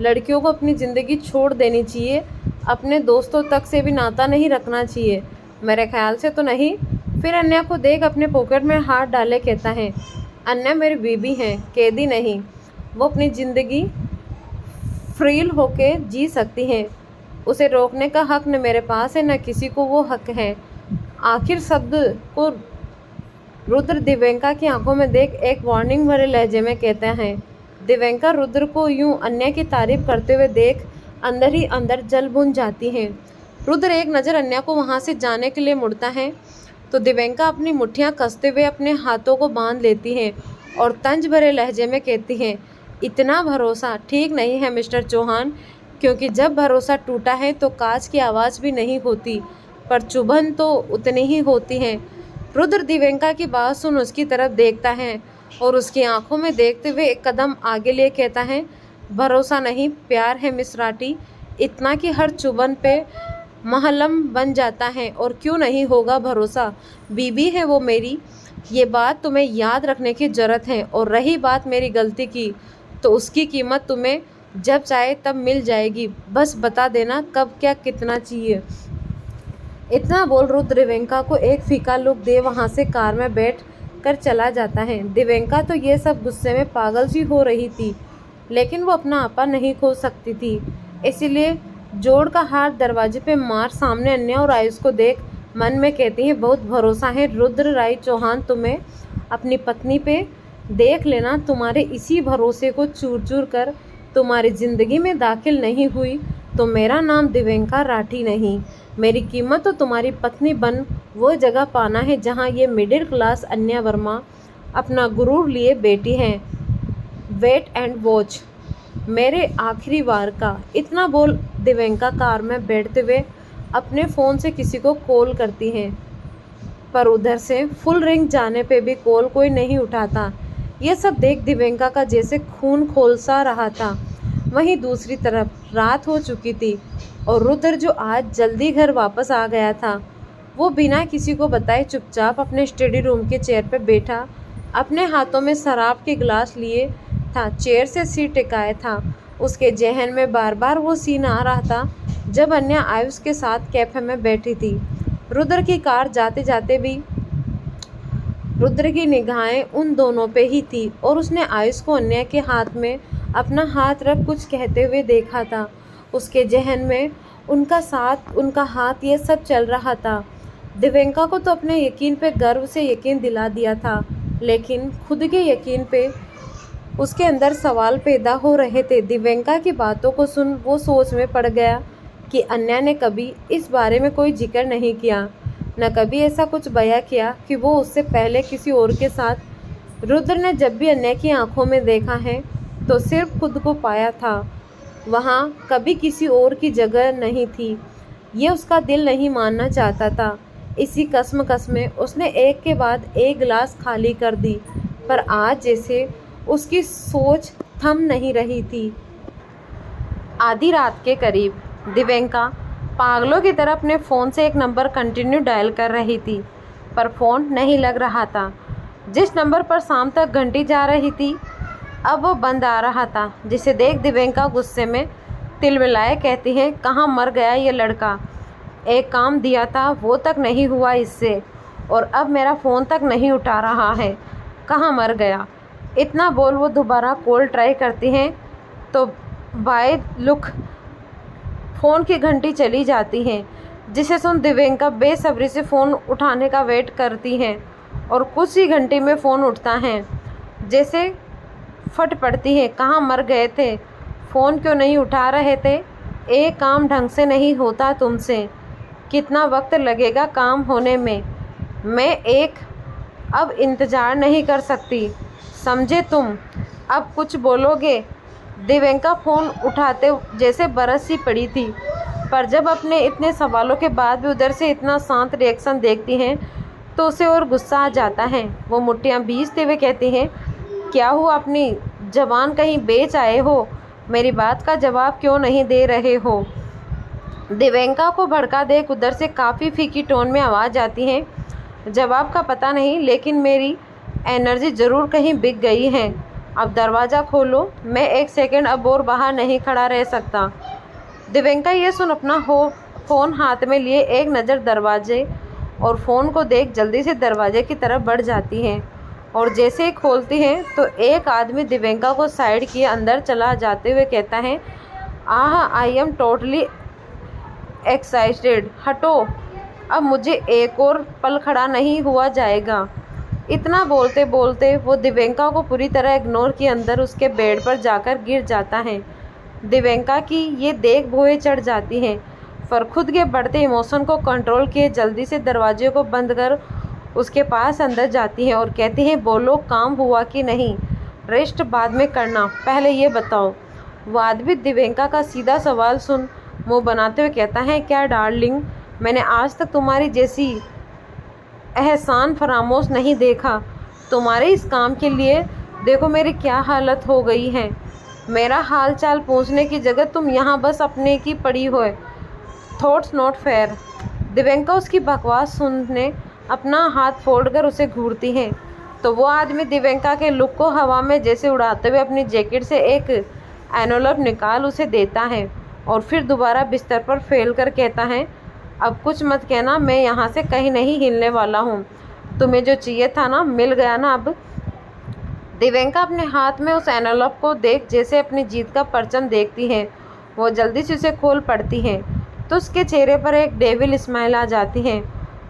[SPEAKER 1] लड़कियों को अपनी ज़िंदगी छोड़ देनी चाहिए, अपने दोस्तों तक से भी नाता नहीं रखना चाहिए? मेरे ख्याल से तो नहीं। फिर अन्या को देख अपने पॉकेट में हाथ डाले कहता है, अन्या मेरी बीबी हैं, कैदी नहीं, वो अपनी ज़िंदगी फ्रील होके जी सकती हैं, उसे रोकने का हक न मेरे पास है न किसी को वो हक है। आखिर शब्द को रुद्र दिव्यंका की आंखों में देख एक वार्निंग भरे लहजे में कहते हैं। दिव्यंका रुद्र को यूं अन्या की तारीफ करते हुए देख अंदर ही अंदर जल भुन जाती हैं। रुद्र एक नज़र अन्या को वहाँ से जाने के लिए मुड़ता है तो दिव्यंका अपनी मुट्ठियाँ कसते हुए अपने हाथों को बांध लेती हैं और तंज भरे लहजे में कहती हैं, इतना भरोसा ठीक नहीं है मिस्टर चौहान, क्योंकि जब भरोसा टूटा है तो कांच की आवाज़ भी नहीं होती पर चुभन तो उतनी ही होती है। रुद्र दिव्यंका की बात सुन उसकी तरफ देखता है और उसकी आंखों में देखते हुए एक कदम आगे लिए कहता है, भरोसा नहीं प्यार है मिस राठी, इतना कि हर चुभन पे महलम बन जाता है। और क्यों नहीं होगा भरोसा, बीबी है वो मेरी, ये बात तुम्हें याद रखने की ज़रूरत है। और रही बात मेरी गलती की तो उसकी कीमत तुम्हें जब चाहे तब मिल जाएगी, बस बता देना कब क्या कितना चाहिए। इतना बोल रुद्र दिव्यंका को एक फीका लुक दे वहाँ से कार में बैठ कर चला जाता है। दिव्यंका तो ये सब गुस्से में पागल सी हो रही थी लेकिन वो अपना आपा नहीं खो सकती थी, इसीलिए जोड़ का हाथ दरवाजे पे मार सामने अन्या और आयुष को देख मन में कहती है, बहुत भरोसा है रुद्र राय चौहान तुम्हें अपनी पत्नी पे, देख लेना तुम्हारे इसी भरोसे को चूर चूर कर तुम्हारी ज़िंदगी में दाखिल नहीं हुई तो मेरा नाम दिव्यंका राठी नहीं। मेरी कीमत तो तुम्हारी पत्नी बन वो जगह पाना है जहाँ ये मिडिल क्लास अन्या वर्मा अपना गुरूर लिए बैठी हैं। वेट एंड वॉच मेरे आखिरी बार का। इतना बोल दिव्यंका कार में बैठते हुए अपने फ़ोन से किसी को कॉल करती हैं पर उधर से फुल रिंग जाने पे भी कॉल कोई नहीं उठाता। ये सब देख दिव्यंका का जैसे खून खौलसा रहा था। वहीं दूसरी तरफ रात हो चुकी थी और रुद्र जो आज जल्दी घर वापस आ गया था वो बिना किसी को बताए चुपचाप अपने स्टडी रूम के चेयर पर बैठा अपने हाथों में शराब के गिलास लिए था, चेयर से सिर टिकाया था। उसके जहन में बार बार वो सीन आ रहा था जब अन्या आयुष के साथ कैफे में बैठी थी। रुद्र की कार जाते जाते भी रुद्र की निगाहें उन दोनों पे ही थी और उसने आयुष को अन्या के हाथ में अपना हाथ रख कुछ कहते हुए देखा था। उसके जहन में उनका साथ उनका हाथ ये सब चल रहा था। दिव्यंका को तो अपने यकीन पे गर्व से यकीन दिला दिया था लेकिन खुद के यकीन पे उसके अंदर सवाल पैदा हो रहे थे। दिव्यंका की बातों को सुन वो सोच में पड़ गया कि अन्या ने कभी इस बारे में कोई जिक्र नहीं किया, न कभी ऐसा कुछ बयां किया कि वो उससे पहले किसी और के साथ रुद्र ने जब भी अन्य की आंखों में देखा है तो सिर्फ खुद को पाया था। वहाँ कभी किसी और की जगह नहीं थी। ये उसका दिल नहीं मानना चाहता था। इसी कसम में उसने एक के बाद एक गिलास खाली कर दी, पर आज जैसे उसकी सोच थम नहीं रही थी। आधी रात के करीब दिव्यंका पागलों की तरह अपने फ़ोन से एक नंबर कंटिन्यू डायल कर रही थी, पर फ़ोन नहीं लग रहा था। जिस नंबर पर शाम तक घंटी जा रही थी, अब वो बंद आ रहा था, जिसे देख दिव्यंका गुस्से में तिलमिलाए कहती है, कहाँ मर गया ये लड़का। एक काम दिया था वो तक नहीं हुआ इससे, और अब मेरा फ़ोन तक नहीं उठा रहा है। कहाँ मर गया। इतना बोल वो दोबारा कॉल ट्राई करती हैं तो बाय लुक फ़ोन की घंटी चली जाती है, जिसे सुन दिव्यंका बेसब्री से फ़ोन उठाने का वेट करती हैं और कुछ ही घंटे में फ़ोन उठता है। जैसे फट पड़ती है, कहाँ मर गए थे, फ़ोन क्यों नहीं उठा रहे थे, एक काम ढंग से नहीं होता तुमसे, कितना वक्त लगेगा काम होने में, मैं एक अब इंतज़ार नहीं कर सकती, समझे तुम, अब कुछ बोलोगे। दिव्यंका फ़ोन उठाते जैसे बरस सी पड़ी थी, पर जब अपने इतने सवालों के बाद भी उधर से इतना शांत रिएक्शन देखती हैं तो उसे और गुस्सा आ जाता है। वो मुट्ठियाँ भींचते हुए कहती हैं, क्या हुआ, अपनी ज़बान कहीं बेच आए हो, मेरी बात का जवाब क्यों नहीं दे रहे हो। दिव्यंका को भड़का देख उधर से काफ़ी फीकी टोन में आवाज़ आती है, जवाब का पता नहीं, लेकिन मेरी एनर्जी ज़रूर कहीं बिक गई है। अब दरवाज़ा खोलो, मैं एक सेकंड अब और बाहर नहीं खड़ा रह सकता। दिव्यंका ये सुन अपना फ़ोन हाथ में लिए एक नज़र दरवाजे और फ़ोन को देख जल्दी से दरवाजे की तरफ बढ़ जाती है, और जैसे ही खोलती हैं तो एक आदमी दिव्यंका को साइड किए अंदर चला जाते हुए कहता है, आई एम टोटली एक्साइटेड, हटो, अब मुझे एक और पल खड़ा नहीं हुआ जाएगा। इतना बोलते बोलते वो दिव्यंका को पूरी तरह इग्नोर किए अंदर उसके बेड पर जाकर गिर जाता है। दिव्यंका की ये देख भौहें चढ़ जाती हैं, पर खुद के बढ़ते इमोशन को कंट्रोल किए जल्दी से दरवाजे को बंद कर उसके पास अंदर जाती हैं और कहती हैं, बोलो, काम हुआ कि नहीं, रेस्ट बाद में करना, पहले ये बताओ। वो आदमी दिव्यंका का सीधा सवाल सुन मुँह बनाते हुए कहता है, क्या डार्लिंग, मैंने आज तक तुम्हारी जैसी एहसान फरामोश नहीं देखा। तुम्हारे इस काम के लिए देखो मेरी क्या हालत हो गई है। मेरा हाल चाल पूछने की जगह तुम यहाँ बस अपने की पड़ी हो। Thoughts not fair. दिव्यंका उसकी बकवास सुनने अपना हाथ फोड़कर उसे घूरती है तो वो आदमी दिव्यंका के लुक को हवा में जैसे उड़ाते हुए अपनी जैकेट से एक एनवलप निकाल उसे देता है और फिर दोबारा बिस्तर पर फैल कर कहता है, अब कुछ मत कहना, मैं यहाँ से कहीं नहीं हिलने वाला हूँ। तुम्हें जो चाहिए था ना, मिल गया ना अब। दिव्यंका अपने हाथ में उस एनवलप को देख जैसे अपनी जीत का परचम देखती है, वो जल्दी से उसे खोल पड़ती है तो उसके चेहरे पर एक डेविल स्माइल आ जाती है।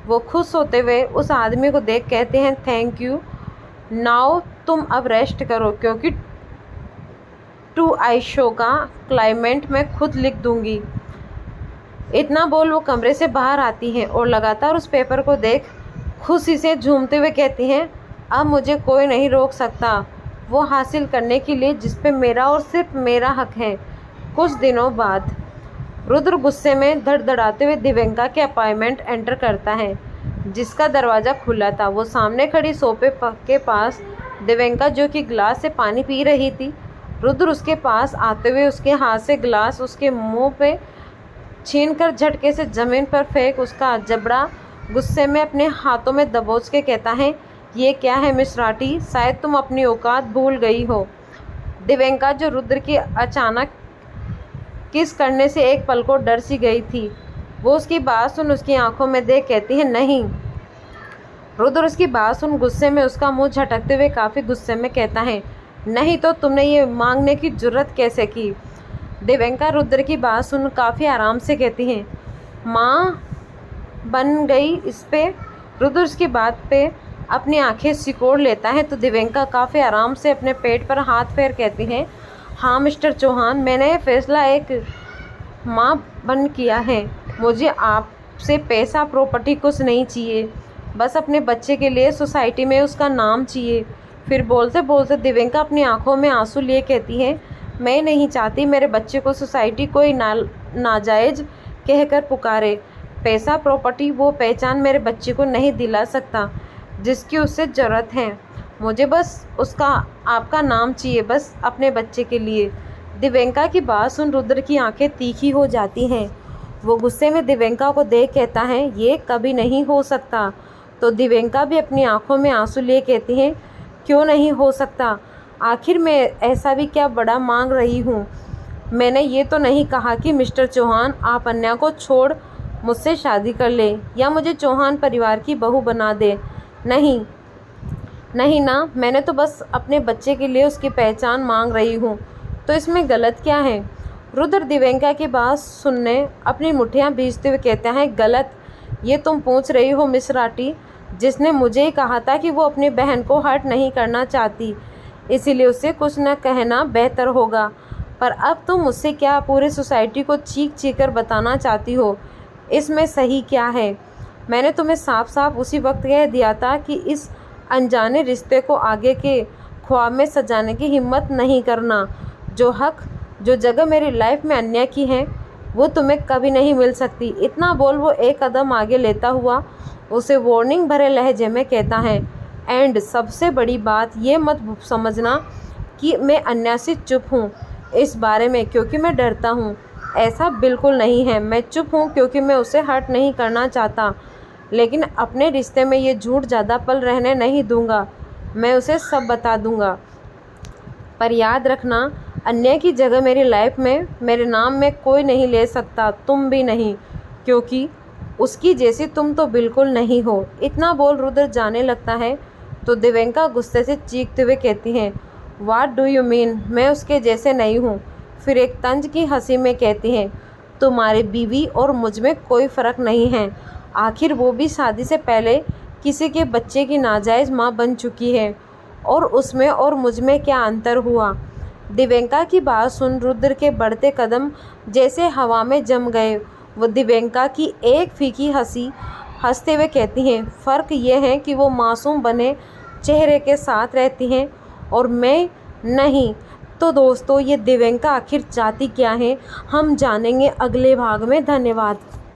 [SPEAKER 1] वो खुश होते हुए उस आदमी को देख कहते हैं, थैंक यू, नाउ तुम अब रेस्ट करो, क्योंकि टू आई शो का क्लाइमेट मैं खुद लिख दूँगी। इतना बोल वो कमरे से बाहर आती हैं और लगातार उस पेपर को देख खुशी से झूमते हुए कहती हैं, अब मुझे कोई नहीं रोक सकता वो हासिल करने के लिए जिस पे मेरा और सिर्फ मेरा हक है। कुछ दिनों बाद रुद्र गुस्से में धड़धड़ाते हुए दिव्यंका के अपार्टमेंट एंटर करता है, जिसका दरवाज़ा खुला था। वो सामने खड़ी सोफे के पास दिव्यंका जो कि गिलास से पानी पी रही थी, रुद्र उसके पास आते हुए उसके हाथ से गिलास उसके मुंह पे छीनकर झटके से ज़मीन पर फेंक उसका जबड़ा गुस्से में अपने हाथों में दबोच के कहता है, ये क्या है मिस राठी, शायद तुम अपनी औकात भूल गई हो। दिव्यंका जो रुद्र की अचानक किस करने से एक पल को डर सी गई थी, वो उसकी बात सुन उसकी आंखों में देख कहती है, नहीं। रुद्र उसकी बात सुन गुस्से में उसका मुंह झटकते हुए काफ़ी गुस्से में कहता है, नहीं तो तुमने ये मांगने की जुर्रत कैसे की। दिव्यंका रुद्र की बात सुन काफ़ी आराम से कहती हैं, माँ बन गई इस पे। रुद्र उसकी बात पे अपनी आंखें सिकोड़ लेता है तो दिव्यंका काफ़ी आराम से अपने पेट पर हाथ फेर कहती हैं, हाँ मिस्टर चौहान, मैंने ये फैसला एक माँ बन किया है। मुझे आपसे पैसा प्रॉपर्टी कुछ नहीं चाहिए, बस अपने बच्चे के लिए सोसाइटी में उसका नाम चाहिए। फिर बोलते बोलते दिव्यंका अपनी आंखों में आंसू लिए कहती है, मैं नहीं चाहती मेरे बच्चे को सोसाइटी कोई नाजायज़ कहकर पुकारे। पैसा, प्रॉपर्टी, वो पहचान मेरे बच्चे को नहीं दिला सकता जिसकी उसे ज़रूरत है। मुझे बस उसका आपका नाम चाहिए, बस अपने बच्चे के लिए। दिव्यंका की बात सुन रुद्र की आंखें तीखी हो जाती हैं। वो गुस्से में दिव्यंका को देख कहता है, ये कभी नहीं हो सकता। तो दिव्यंका भी अपनी आंखों में आंसू लिए कहती है, क्यों नहीं हो सकता? आखिर मैं ऐसा भी क्या बड़ा मांग रही हूँ? मैंने ये तो नहीं कहा कि मिस्टर चौहान आप अन्या को छोड़ मुझसे शादी कर ले या मुझे चौहान परिवार की बहू बना दे। नहीं नहीं ना, मैंने तो बस अपने बच्चे के लिए उसकी पहचान मांग रही हूँ, तो इसमें गलत क्या है? रुद्र दिव्यंका की बात सुनने अपनी मुठ्ठियाँ भींचते हुए कहते हैं, गलत ये तुम पूछ रही हो मिस राठी, जिसने मुझे ही कहा था कि वो अपनी बहन को हर्ट नहीं करना चाहती, इसीलिए उसे कुछ न कहना बेहतर होगा। पर अब तुम मुझसे क्या पूरे सोसाइटी को चीख चीख कर बताना चाहती हो? इसमें सही क्या है? मैंने तुम्हें साफ साफ उसी वक्त कह दिया था कि इस अनजाने रिश्ते को आगे के ख्वाब में सजाने की हिम्मत नहीं करना। जो हक, जो जगह मेरी लाइफ में अन्याय की है, वो तुम्हें कभी नहीं मिल सकती। इतना बोल वो एक कदम आगे लेता हुआ उसे वार्निंग भरे लहजे में कहता है, एंड सबसे बड़ी बात ये मत समझना कि मैं अन्या से चुप हूँ इस बारे में क्योंकि मैं डरता हूँ। ऐसा बिल्कुल नहीं है। मैं चुप हूँ क्योंकि मैं उसे हर्ट नहीं करना चाहता, लेकिन अपने रिश्ते में ये झूठ ज़्यादा पल रहने नहीं दूँगा। मैं उसे सब बता दूँगा। पर याद रखना, अन्य की जगह मेरी लाइफ में मेरे नाम में कोई नहीं ले सकता, तुम भी नहीं, क्योंकि उसकी जैसी तुम तो बिल्कुल नहीं हो। इतना बोल रुद्र जाने लगता है तो दिव्यंका गुस्से से चीखते हुए कहती हैं, व्हाट डू यू मीन? मैं उसके जैसे नहीं हूँ। फिर एक तंज की हंसी में कहती हैं, तुम्हारी बीवी और मुझ में कोई फ़र्क नहीं है। आखिर वो भी शादी से पहले किसी के बच्चे की नाजायज़ माँ बन चुकी है, और उसमें और मुझ में क्या अंतर हुआ? दिव्यंका की बात सुन रुद्र के बढ़ते कदम जैसे हवा में जम गए। वो दिव्यंका की एक फीकी हंसी हंसते हुए कहती हैं, फ़र्क ये है कि वो मासूम बने चेहरे के साथ रहती हैं और मैं नहीं। तो दोस्तों, ये दिव्यंका आखिर चाहती क्या है, हम जानेंगे अगले भाग में। धन्यवाद।